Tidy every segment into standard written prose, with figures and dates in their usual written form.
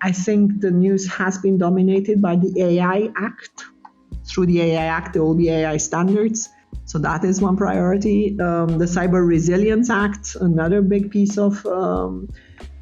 I think the news has been dominated by the AI Act. Through the AI Act, there will be AI standards. So that is one priority. The Cyber Resilience Act, another big piece of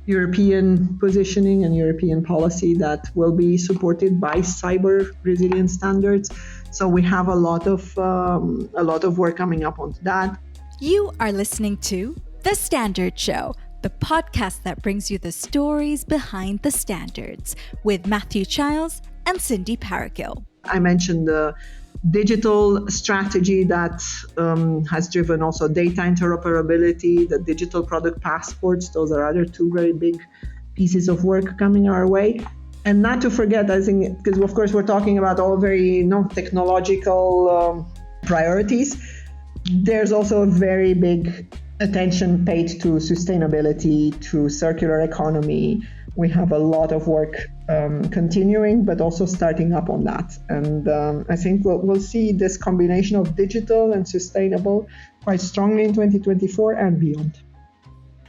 European positioning and European policy that will be supported by cyber resilience standards. So we have a lot of work coming up on that. You are listening to The Standard Show, the podcast that brings you the stories behind the standards with Matthew Childs and Cindy Parakill. I mentioned the digital strategy that has driven also data interoperability, the digital product passports. Those are other two very big pieces of work coming our way. And not to forget, I think, because of course we're talking about all very technological priorities, there's also a very big attention paid to sustainability, to circular economy. We have a lot of work continuing, but also starting up on that. And I think we'll see this combination of digital and sustainable quite strongly in 2024 and beyond.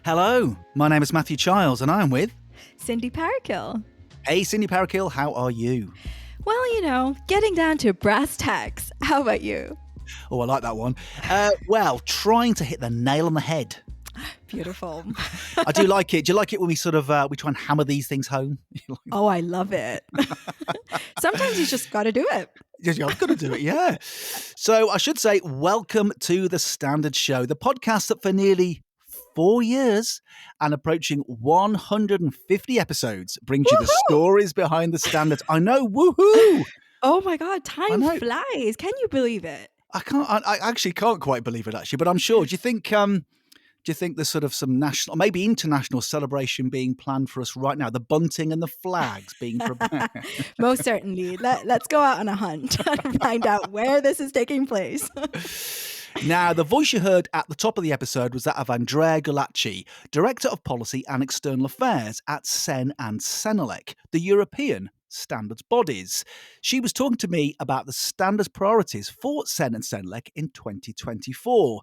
Hello, my name is Matthew Childs and I'm with Cindy Parakill. Hey Cindy Parakill, how are you? Well, getting down to brass tacks. How about you? Oh, I like that one. Well, trying to hit the nail on the head. Beautiful. I do like it. Do you like it when we sort of we try and hammer these things home? Oh, I love it. Sometimes you just got to do it. I've got to do it, yeah. So I should say, welcome to The Standard Show, the podcast that for nearly 4 years and approaching 150 episodes brings you the stories behind the standards. I know, woohoo! Oh my God, time flies. Can you believe it? I actually can't quite believe it, actually, but I'm sure. Do you think there's sort of some national, maybe international celebration being planned for us right now? The bunting and the flags being prepared. Most certainly. Let's go out on a hunt and find out where this is taking place. Now, the voice you heard at the top of the episode was that of Andreea Gulacsi, Director of Policy and External Affairs at CEN and CENELEC, the European standards bodies. She was talking to me about the standards priorities for CEN and CENELEC in 2024.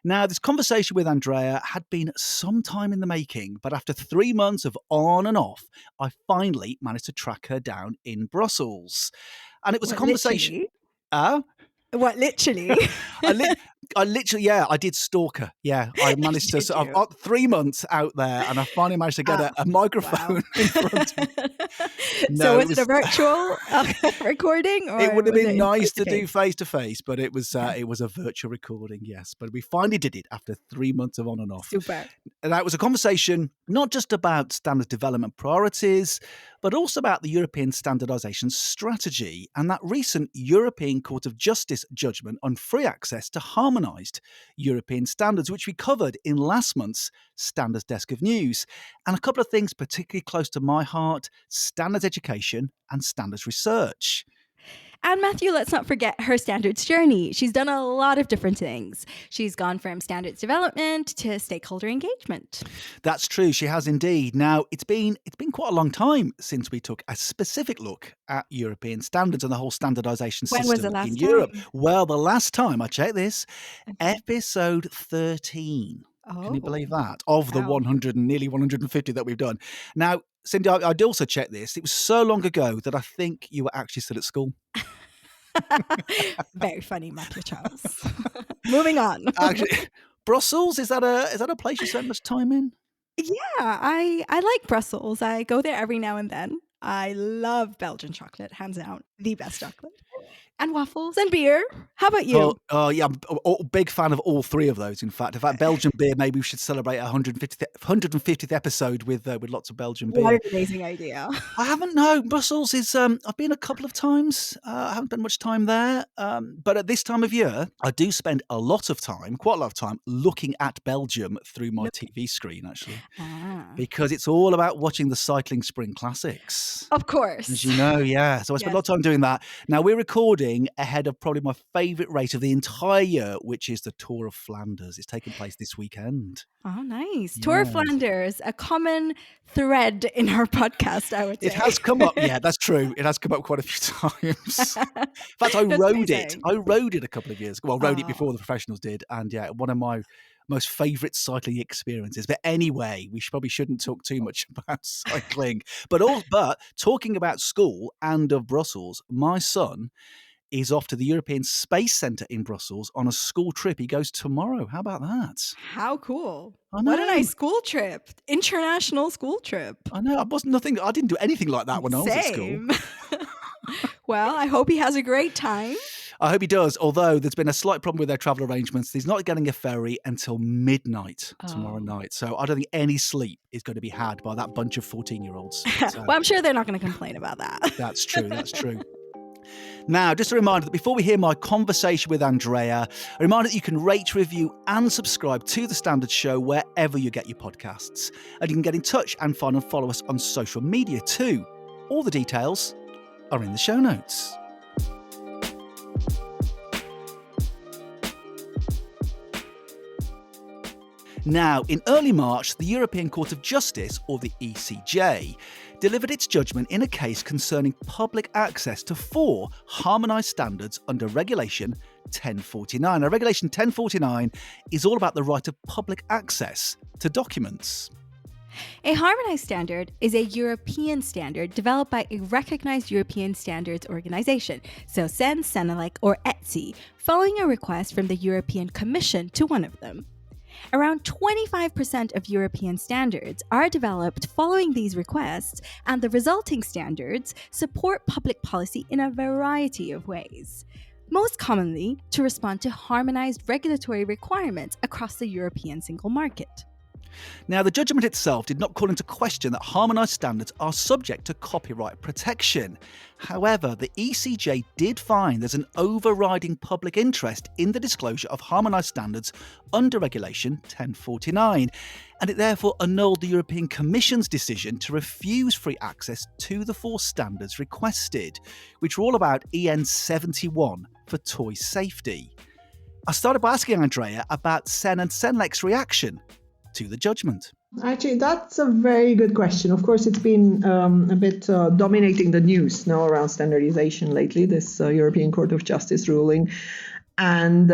Now, this conversation with Andreea had been some time in the making, but after 3 months of on and off, I finally managed to track her down in Brussels. And it was a conversation. What, literally? I literally, I did stalk her. Yeah, I managed to. I've got 3 months out there, and I finally managed to get a microphone in front of me. So was it a virtual recording? Or it would have been nice to do face to face, but it was a virtual recording. Yes, but we finally did it after 3 months of on and off. Super. And that was a conversation not just about standards development priorities, but also about the European Standardization Strategy and that recent European Court of Justice judgment on free access to harmonized European standards, which we covered in last month's Standards Desk of News. And a couple of things particularly close to my heart: standards education and standards research. And Matthew, let's not forget her standards journey. She's done a lot of different things. She's gone from standards development to stakeholder engagement. That's true. She has indeed. Now, it's been quite a long time since we took a specific look at European standards and the whole standardization system in Europe. Well, the last time I checked this, episode 13. Oh, can you believe that? Of the 100 and nearly 150 that we've done. Now, Cindy, I'd also check this. It was so long ago that I think you were actually still at school. Very funny, Matthew Charles. Moving on. Actually, Brussels, is that a place you spend much time in? Yeah, I like Brussels. I go there every now and then. I love Belgian chocolate, hands down, the best chocolate. And waffles and beer. How about you? Oh yeah, I'm a big fan of all three of those. In fact, Belgian beer, maybe we should celebrate a 150th episode with lots of Belgian beer. What an amazing idea. I haven't, no. Brussels is, I've been a couple of times. I haven't spent much time there. But at this time of year, I do spend quite a lot of time, looking at Belgium through my TV screen, actually. Because it's all about watching the Cycling Spring Classics. Of course. As you know, yeah. So I spend a lot of time doing that. Now, we're recording ahead of probably my favourite race of the entire year, which is the Tour of Flanders. It's taking place this weekend. Oh, nice. Tour of Flanders, a common thread in our podcast, I would say. It has come up. Yeah, that's true. It has come up quite a few times. In fact, I rode it. I rode it a couple of years ago. Well, I rode it before the professionals did. And yeah, one of my most favourite cycling experiences. But anyway, we probably shouldn't talk too much about cycling. But talking about school and of Brussels, my son is off to the European Space Centre in Brussels on a school trip. He goes tomorrow. How about that? How cool. I What a know. nice school trip. International school trip. I know. I didn't do anything like that when I was at school. Same. Well, I hope he has a great time. I hope he does, although there's been a slight problem with their travel arrangements. He's not getting a ferry until midnight tomorrow night. So I don't think any sleep is going to be had by that bunch of 14-year-olds. Well, I'm sure they're not going to complain about that. That's true. That's true. Now, just a reminder that before we hear my conversation with Andreea, a reminder that you can rate, review and subscribe to The Standard Show wherever you get your podcasts. And you can get in touch and find and follow us on social media too. All the details are in the show notes. Now, in early March, the European Court of Justice, or the ECJ, delivered its judgment in a case concerning public access to 4 harmonised standards under Regulation 1049. Now, Regulation 1049 is all about the right of public access to documents. A harmonized standard is a European standard developed by a recognized European standards organization, so CEN, CENELEC, or ETSI, following a request from the European Commission to one of them. Around 25% of European standards are developed following these requests, and the resulting standards support public policy in a variety of ways. Most commonly, to respond to harmonized regulatory requirements across the European single market. Now, the judgment itself did not call into question that harmonised standards are subject to copyright protection. However, the ECJ did find there's an overriding public interest in the disclosure of harmonised standards under Regulation 1049, and it therefore annulled the European Commission's decision to refuse free access to the 4 standards requested, which were all about EN 71 for toy safety. I started by asking Andreea about CEN and CENELEC's reaction to the judgment. Actually, that's a very good question. Of course, it's been a bit dominating the news now around standardization lately, this European Court of Justice ruling. And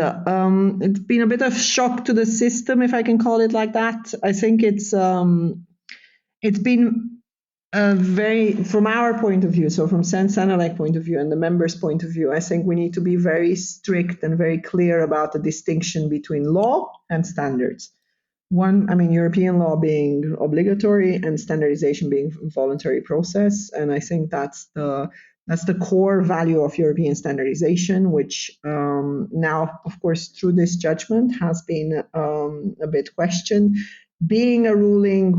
it's been a bit of shock to the system, if I can call it like that. I think it's been from our point of view, so from CEN CENELEC point of view and the members' point of view, I think we need to be very strict and very clear about the distinction between law and standards. European law being obligatory and standardization being a voluntary process. And I think that's the core value of European standardization, which now, of course, through this judgment has been a bit questioned. Being a ruling,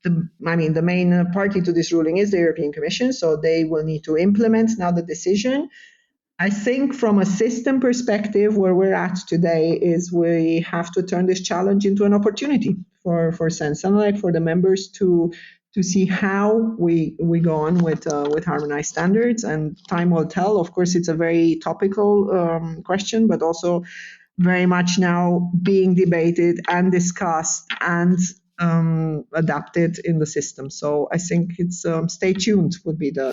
the main party to this ruling is the European Commission, so they will need to implement now the decision. I think from a system perspective, where we're at today is we have to turn this challenge into an opportunity for CEN CENELEC, for the members to see how we go on with harmonized standards, and time will tell. Of course, it's a very topical question, but also very much now being debated and discussed and adapted in the system. So I think it's stay tuned would be the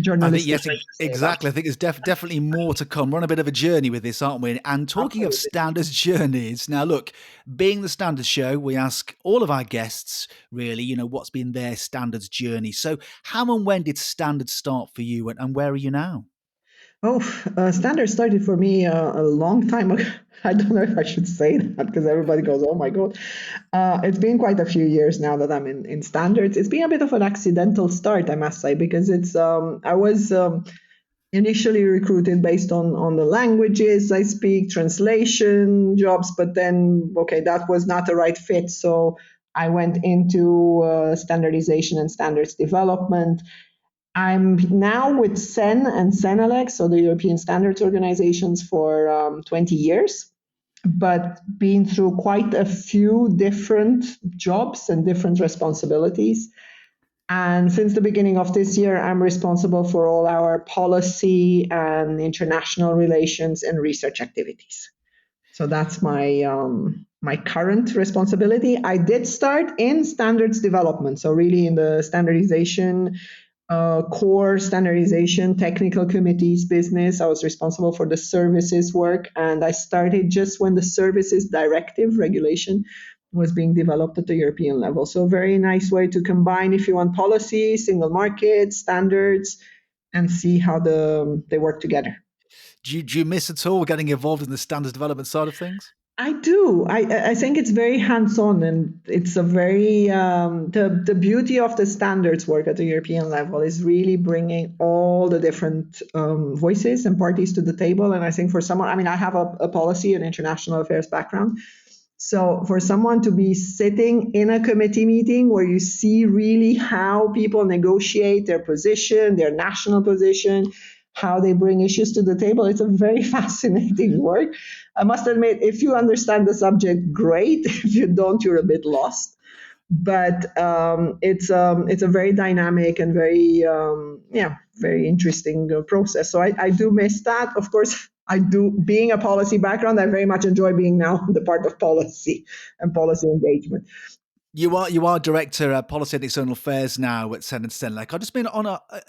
journalistic. I think, yes, exactly. I think there's definitely more to come. We're on a bit of a journey with this, aren't we? And talking of standards journeys, now look, being the Standards Show, we ask all of our guests really, what's been their standards journey. So how and when did standards start for you, and where are you now? Standards started for me a long time ago. I don't know if I should say that because everybody goes, oh my God. It's been quite a few years now that I'm in standards. It's been a bit of an accidental start, I must say, because I was initially recruited based on the languages I speak, translation jobs, but then, that was not the right fit. So I went into standardization and standards development. I'm now with CEN and CENELEC, so the European Standards Organizations, for 20 years, but been through quite a few different jobs and different responsibilities. And since the beginning of this year, I'm responsible for all our policy and international relations and research activities. So that's my current responsibility. I did start in standards development, so really in the standardization core standardization technical committees business. I was responsible for the services work, and I started just when the services directive regulation was being developed at the European level. So a very nice way to combine, if you want, policy, single market, standards, and see how they work together. Do you miss at all getting involved in the standards development side of things? I do. I think it's very hands-on, and it's a very the beauty of the standards work at the European level is really bringing all the different voices and parties to the table. And I think for someone, I mean, I have a policy and international affairs background, so for someone to be sitting in a committee meeting where you see really how people negotiate their position, their national position, how they bring issues to the table, it's a very fascinating work. I must admit, if you understand the subject, great. If you don't, you're a bit lost. But it's a very dynamic and very very interesting process. So I do miss that. Of course, I do. Being a policy background, I very much enjoy being now the part of policy and policy engagement. You are director of policy and external affairs now at CEN and CENELEC. I've just been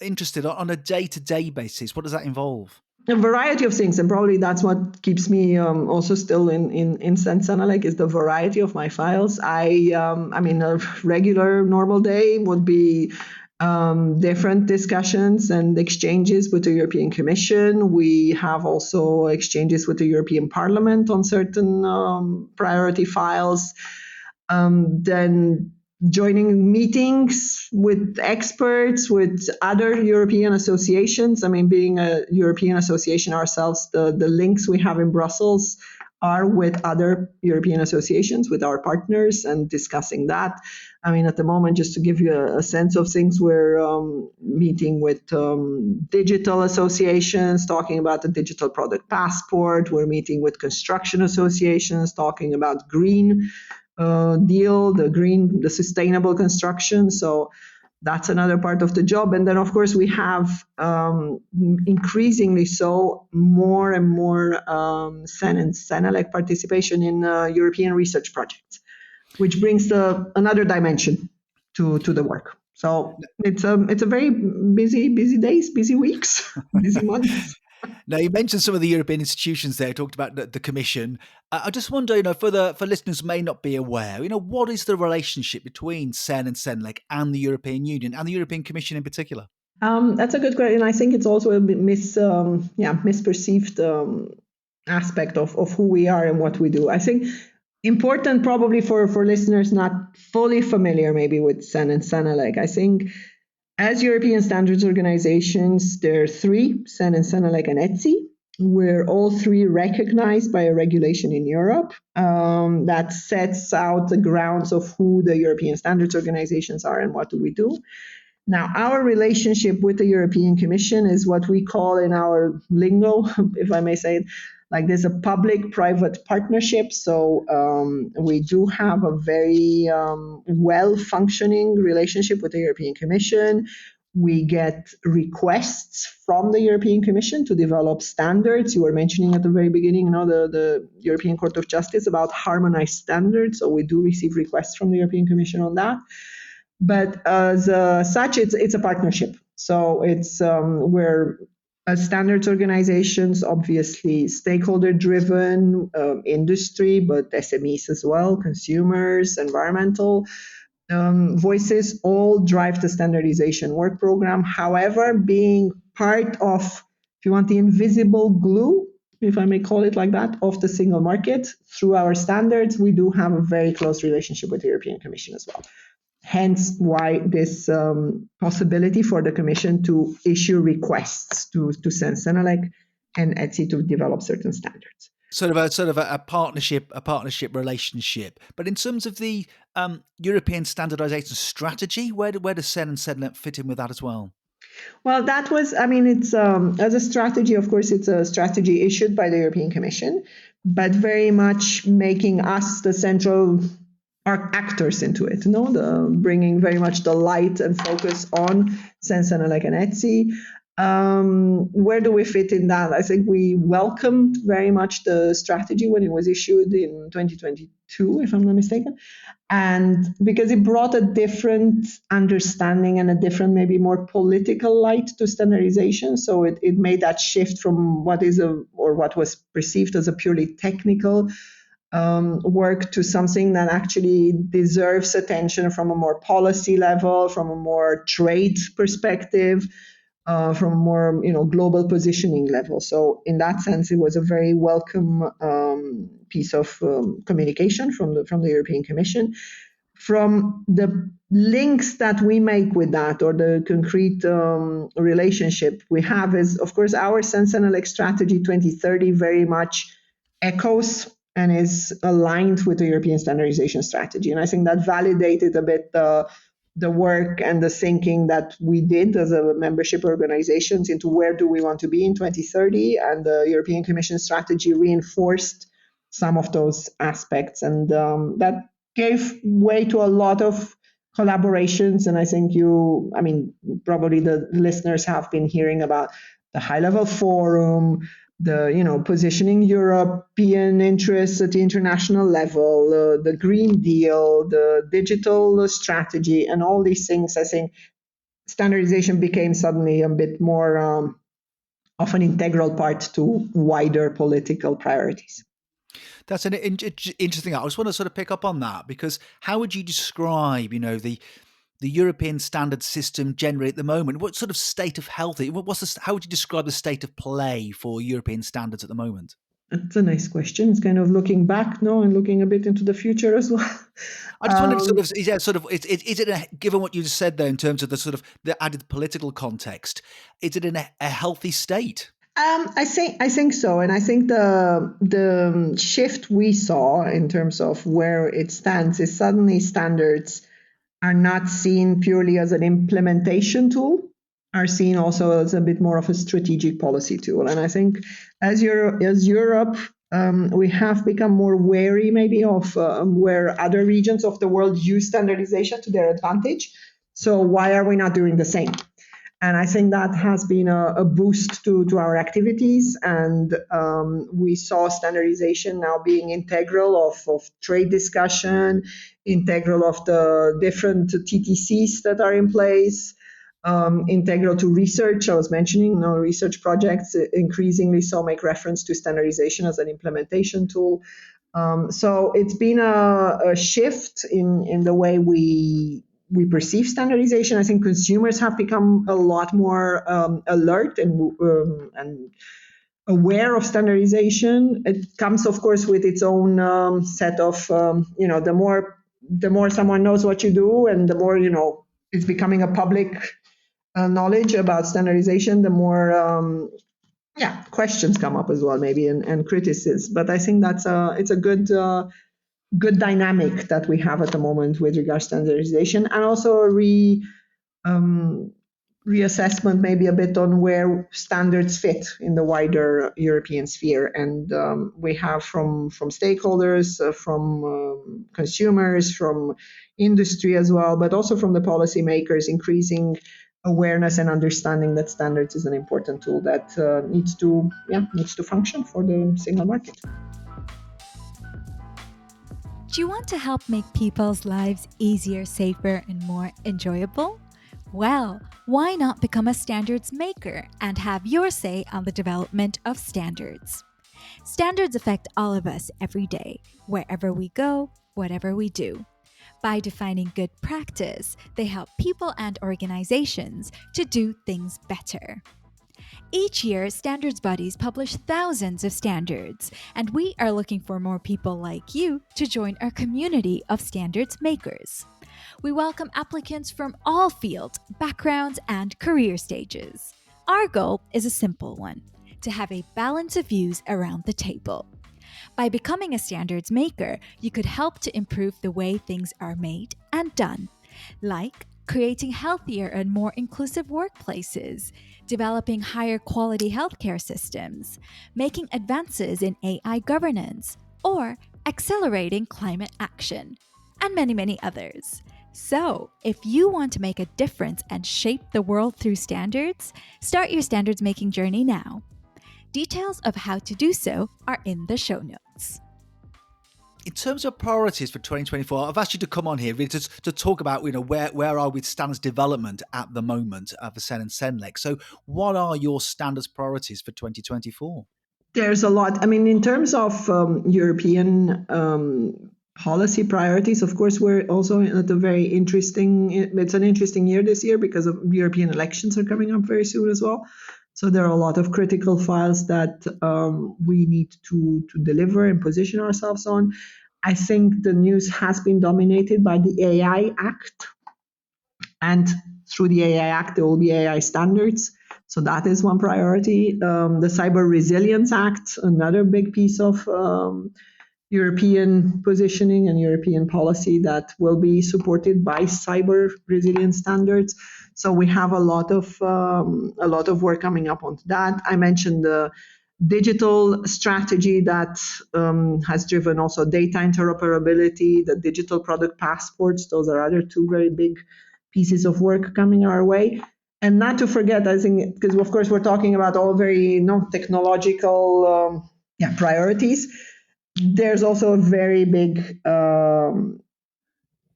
interested on a day-to-day basis. What does that involve? A variety of things, and probably that's what keeps me also still in CEN CENELEC is the variety of my files. I mean, a regular normal day would be different discussions and exchanges with the European Commission. We have also exchanges with the European Parliament on certain priority files. Then joining meetings with experts, with other European associations. I mean, being a European association ourselves, the links we have in Brussels are with other European associations, with our partners, and discussing that. I mean, at the moment, just to give you a sense of things, we're meeting with digital associations, talking about the digital product passport. We're meeting with construction associations, talking about green deal, the sustainable construction. So that's another part of the job. And then, of course, we have increasingly so more and more CEN and CENELEC participation in European research projects, which brings another dimension to the work. So it's a very busy days, busy weeks, busy months. Now, you mentioned some of the European institutions there, talked about the Commission. I just wonder, for listeners who may not be aware, what is the relationship between CEN and CENELEC and the European Union and the European Commission in particular? That's a good question. I think it's also a bit misperceived aspect of who we are and what we do. I think important probably for listeners not fully familiar maybe with CEN and CENELEC. I think as European standards organizations, there are three, CEN and CENELEC and ETSI. We're all three recognized by a regulation in Europe that sets out the grounds of who the European standards organizations are and what do we do. Now, our relationship with the European Commission is what we call in our lingo, if I may say it, like there's a public-private partnership. So we do have a very well-functioning relationship with the European Commission. We get requests from the European Commission to develop standards. You were mentioning at the very beginning, the European Court of Justice about harmonized standards. So we do receive requests from the European Commission on that. But as such, it's a partnership. So it's we're as standards organizations, obviously stakeholder-driven, industry, but SMEs as well, consumers, environmental voices, all drive the standardization work program. However, being part of, if you want, the invisible glue, if I may call it like that, of the single market, through our standards, we do have a very close relationship with the European Commission as well. Hence why this possibility for the Commission to issue requests to CEN, CENELEC, and ETSI to develop certain standards. Sort of a partnership relationship. But in terms of the European Standardization Strategy, where does CEN and CENELEC fit in with that as well? Well, that was, I mean, it's as a strategy, of course, it's a strategy issued by the European Commission, but very much making us the central actors into it, bringing very much the light and focus on CEN, CENELEC, and ETSI. Where do we fit in that? I think we welcomed very much the strategy when it was issued in 2022, if I'm not mistaken. And because it brought a different understanding and a different, maybe more political light to standardization. So it made that shift from what was perceived as a purely technical work to something that actually deserves attention from a more policy level, from a more trade perspective, from a more global positioning level. So in that sense, it was a very welcome piece of communication from the European Commission. From the links that we make with that, or the concrete relationship we have, is of course our CEN and CENELEC strategy 2030 very much echoes and is aligned with the European Standardization Strategy. And I think that validated a bit the work and the thinking that we did as a membership organizations into where do we want to be in 2030. And the European Commission strategy reinforced some of those aspects. And that gave way to a lot of collaborations. And I think probably the listeners have been hearing about the high-level forum, the positioning European interests at the international level, the Green Deal, the digital strategy, and all these things. I think standardization became suddenly a bit more of an integral part to wider political priorities. That's an interesting. I just want to sort of pick up on that, because how would you describe, the European standard system generally at the moment? What sort of state of health? How would you describe the state of play for European standards at the moment? That's a nice question. It's kind of looking back now and looking a bit into the future as well. I just wondered, is it given what you just said there in terms of the added political context, is it in a healthy state? I think so, and I think the shift we saw in terms of where it stands is suddenly standards are not seen purely as an implementation tool, are seen also as a bit more of a strategic policy tool. And I think as Europe, we have become more wary maybe of where other regions of the world use standardization to their advantage. So why are we not doing the same? And I think that has been a boost to our activities. And we saw standardization now being integral of trade discussion, integral of the different TTCs that are in place, integral to research. I was mentioning research projects increasingly so make reference to standardization as an implementation tool. So it's been a shift in the way we perceive standardization. I think consumers have become a lot more alert and aware of standardization. It comes, of course, with its own set of, the more someone knows what you do, and the more it's becoming a public knowledge about standardization, the more questions come up as well, maybe, and criticisms. But I think it's a good dynamic that we have at the moment with regards to standardization, and also a reassessment maybe a bit on where standards fit in the wider European sphere. And we have from stakeholders, from consumers, from industry as well, but also from the policymakers, increasing awareness and understanding that standards is an important tool that needs to function for the single market. Do you want to help make people's lives easier, safer, and more enjoyable? Well, why not become a standards maker and have your say on the development of standards? Standards affect all of us every day, wherever we go, whatever we do. By defining good practice, they help people and organizations to do things better. Each year, standards bodies publish thousands of standards, and we are looking for more people like you to join our community of standards makers. We welcome applicants from all fields, backgrounds, and career stages. Our goal is a simple one: to have a balance of views around the table. By becoming a standards maker, you could help to improve the way things are made and done, like creating healthier and more inclusive workplaces, developing higher quality healthcare systems, making advances in AI governance, or accelerating climate action, and many, many others. So, if you want to make a difference and shape the world through standards, start your standards making journey now. Details of how to do so are in the show notes. In terms of priorities for 2024, I've asked you to come on here really to talk about, where are we with standards development at the moment for CEN and CENELEC. So what are your standards priorities for 2024? There's a lot. I mean, in terms of European policy priorities, of course, we're also at a very interesting, it's an interesting year this year because of European elections are coming up very soon as well. So there are a lot of critical files that we need to deliver and position ourselves on. I think the news has been dominated by the AI Act. And through the AI Act, there will be AI standards. So that is one priority. The Cyber Resilience Act, another big piece of European positioning and European policy that will be supported by cyber resilience standards. So we have a lot of work coming up on that. I mentioned the digital strategy that has driven also data interoperability, the digital product passports. Those are other two very big pieces of work coming our way. And not to forget, I think, because of course we're talking about all very technological priorities. There's also a very big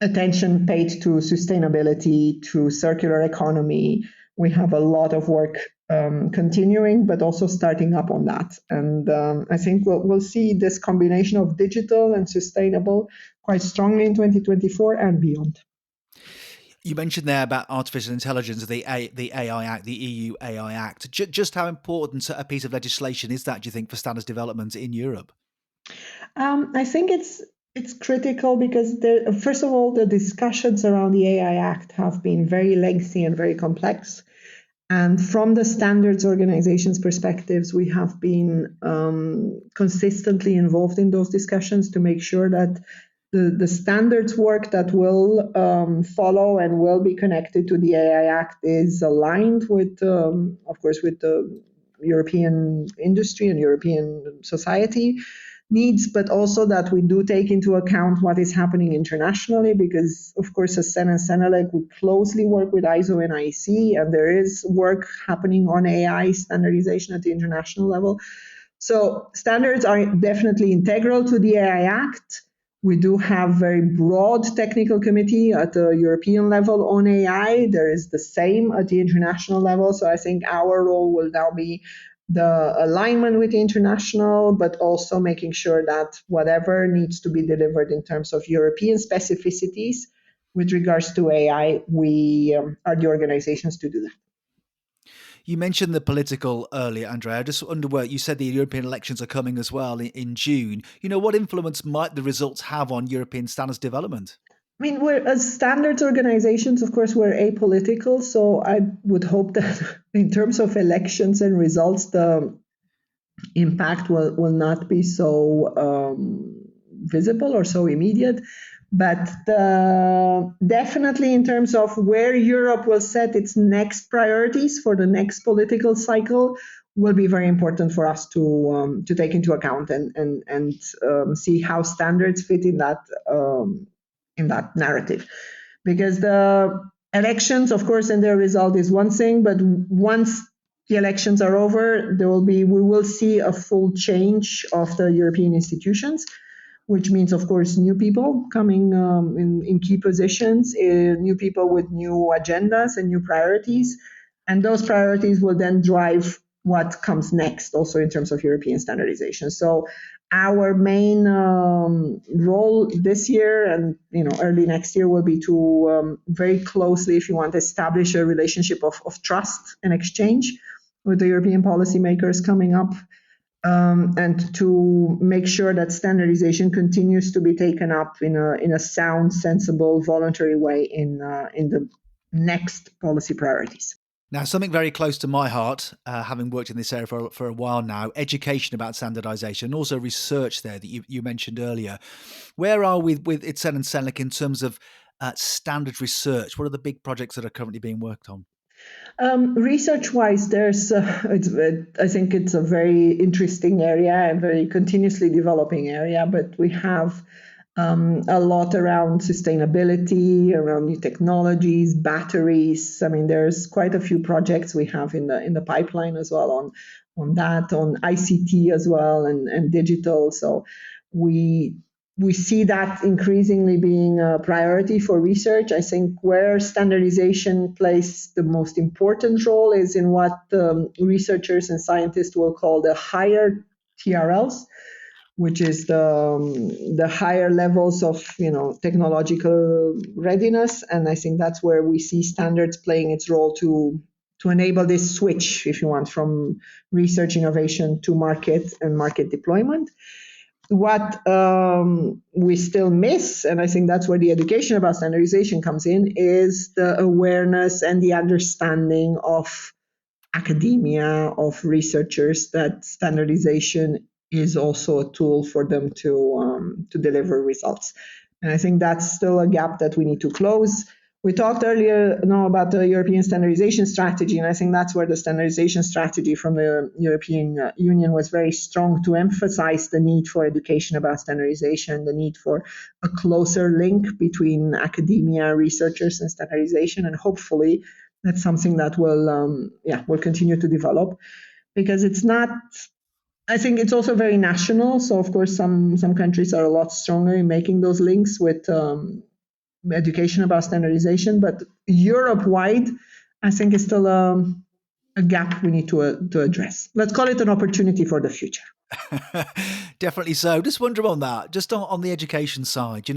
attention paid to sustainability, to circular economy. We have a lot of work continuing, but also starting up on that. And I think we'll see this combination of digital and sustainable quite strongly in 2024 and beyond. You mentioned there about artificial intelligence, the AI Act, the EU AI Act. Just how important a piece of legislation is that, do you think, for standards development in Europe? I think it's critical because first of all, the discussions around the AI Act have been very lengthy and very complex. And from the standards organizations' perspectives, we have been consistently involved in those discussions to make sure that the standards work that will follow and will be connected to the AI Act is aligned with, of course, with the European industry and European society needs, but also that we do take into account what is happening internationally, because, of course, as CEN and CENELEC, we closely work with ISO and IEC, and there is work happening on AI standardization at the international level. So standards are definitely integral to the AI Act. We do have very broad technical committee at the European level on AI. There is the same at the international level. So I think our role will now be the alignment with the international, but also making sure that whatever needs to be delivered in terms of European specificities with regards to AI, we are the organizations to do that. You mentioned the political earlier, Andreea. I just wonder where you said the European elections are coming as well in June. What influence might the results have on European standards development? I mean, we're as standards organizations, of course, we're apolitical. So I would hope that in terms of elections and results, the impact will not be so visible or so immediate. But definitely in terms of where Europe will set its next priorities for the next political cycle will be very important for us to take into account and see how standards fit in that narrative. Because the elections, of course, and their result is one thing, but once the elections are over, we will see a full change of the European institutions, which means, of course, new people coming in key positions, new people with new agendas and new priorities. And those priorities will then drive what comes next, also in terms of European standardization. So our main role this year and early next year will be to very closely, if you want, establish a relationship of trust and exchange with the European policymakers coming up. And to make sure that standardization continues to be taken up in a sound, sensible, voluntary way in the next policy priorities. Now, something very close to my heart, having worked in this area for a while now, education about standardization, and also research there that you mentioned earlier. Where are we with CEN and CENELEC in terms of standard research? What are the big projects that are currently being worked on? Research-wise, I think it's a very interesting area and very continuously developing area, but we have a lot around sustainability, around new technologies, batteries. I mean, there's quite a few projects we have in the pipeline as well on that, on ICT as well, and digital. So we we see that increasingly being a priority for research. I think where standardization plays the most important role is in what researchers and scientists will call the higher TRLs, which is the higher levels of technological readiness. And I think that's where we see standards playing its role to enable this switch, if you want, from research innovation to market and market deployment. What we still miss, and I think that's where the education about standardization comes in, is the awareness and the understanding of academia, of researchers, that standardization is also a tool for them to deliver results. And I think that's still a gap that we need to close. We talked earlier about the European Standardization Strategy, and I think that's where the standardization strategy from the European Union was very strong to emphasize the need for education about standardization, the need for a closer link between academia, researchers, and standardization, and hopefully that's something that will continue to develop, because it's not. I think it's also very national. So of course, some countries are a lot stronger in making those links with education about standardization, but Europe-wide, I think is still a gap we need to address. Let's call it an opportunity for the future. Definitely so. Just wondering on that, just on the education side,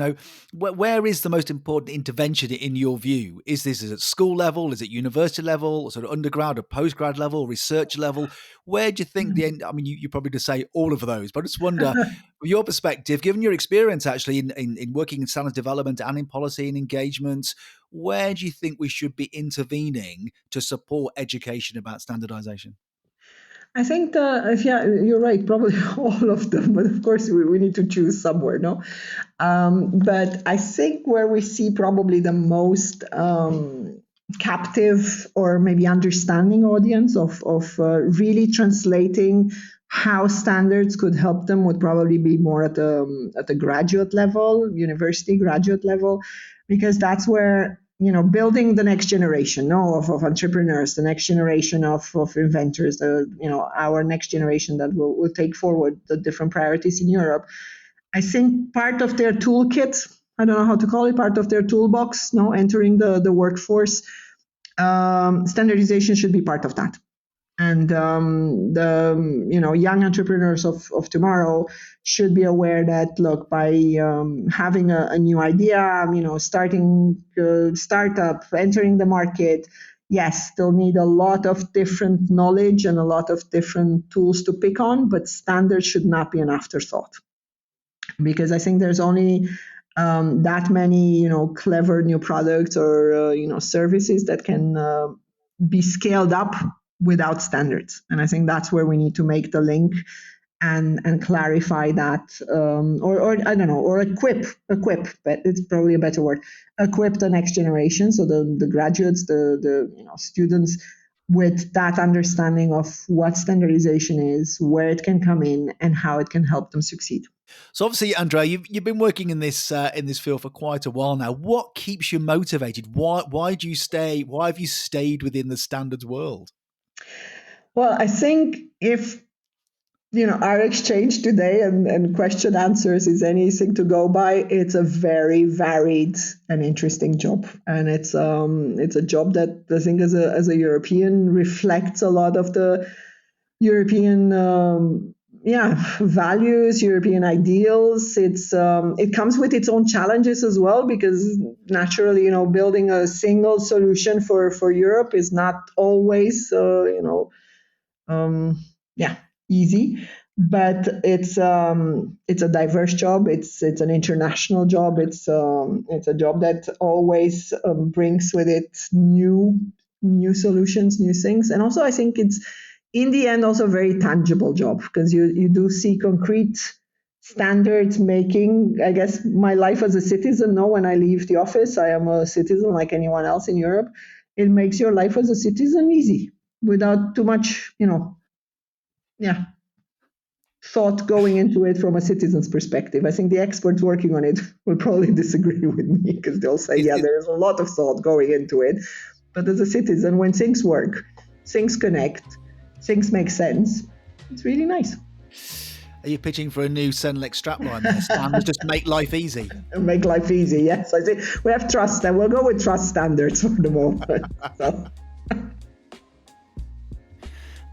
where is the most important intervention in your view? Is this at school level? Is it university level, sort of undergrad or postgrad level, research level? Where do you think the end? I mean, you probably just say all of those, but I just wonder, from your perspective, given your experience actually in working in standards development and in policy and engagement, where do you think we should be intervening to support education about standardization? I think you're right, probably all of them, but of course we need to choose somewhere, no? But I think where we see probably the most captive or maybe understanding audience of really translating how standards could help them would probably be more at the graduate level, university graduate level, because that's where building the next generation of entrepreneurs, the next generation of inventors, our next generation that will take forward the different priorities in Europe. I think part of their toolkit, I don't know how to call it, part of their toolbox, entering the workforce, standardization should be part of that. And the young entrepreneurs of tomorrow should be aware that, look, by having a new idea, starting a startup, entering the market, yes, they'll need a lot of different knowledge and a lot of different tools to pick on, but standards should not be an afterthought, because I think there's only that many clever new products or services that can be scaled up without standards. And I think that's where we need to make the link and clarify that, or I don't know, or equip, but it's probably a better word, equip the next generation, so the graduates, the students, with that understanding of what standardization is, where it can come in, and how it can help them succeed. So obviously, Andreea, you've been working in this field for quite a while now. What keeps you motivated? Why do you stay? Why have you stayed within the standards world? Well, I think if our exchange today and question answers is anything to go by, it's a very varied and interesting job, and it's a job that I think as a European reflects a lot of the European values, European ideals. It comes with its own challenges as well, because naturally, building a single solution for Europe is not always easy, but it's a diverse job. It's an international job. It's a job that always brings with it new solutions, new things, and also I think it's in the end also a very tangible job, because you do see concrete standards making, I guess, my life as a citizen. No, when I leave the office, I am a citizen like anyone else in Europe. It makes your life as a citizen easy without too much, thought going into it from a citizen's perspective. I think the experts working on it will probably disagree with me because they'll say, yeah, there is a lot of thought going into it. But as a citizen, when things work, things connect, things make sense, it's really nice. Are you pitching for a new CENELEC strapline there, Stan? Just make life easy. Make life easy, yes. I think we have trust, and we'll go with trust standards for the moment. So.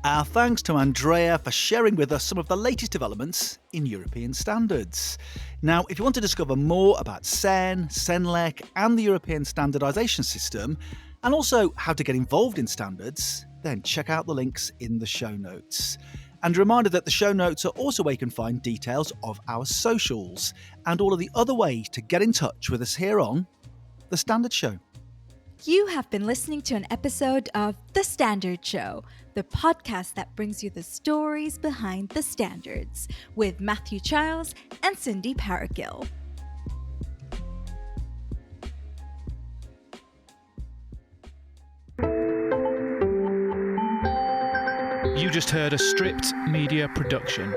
Our thanks to Andreea for sharing with us some of the latest developments in European standards. Now, if you want to discover more about CEN, CENELEC and the European Standardization System, and also how to get involved in standards, then check out the links in the show notes. And a reminder that the show notes are also where you can find details of our socials and all of the other ways to get in touch with us here on The Standard Show. You have been listening to an episode of The Standard Show, the podcast that brings you the stories behind the standards, with Matthew Childs and Cindy Paragill. You just heard a Stripped Media production.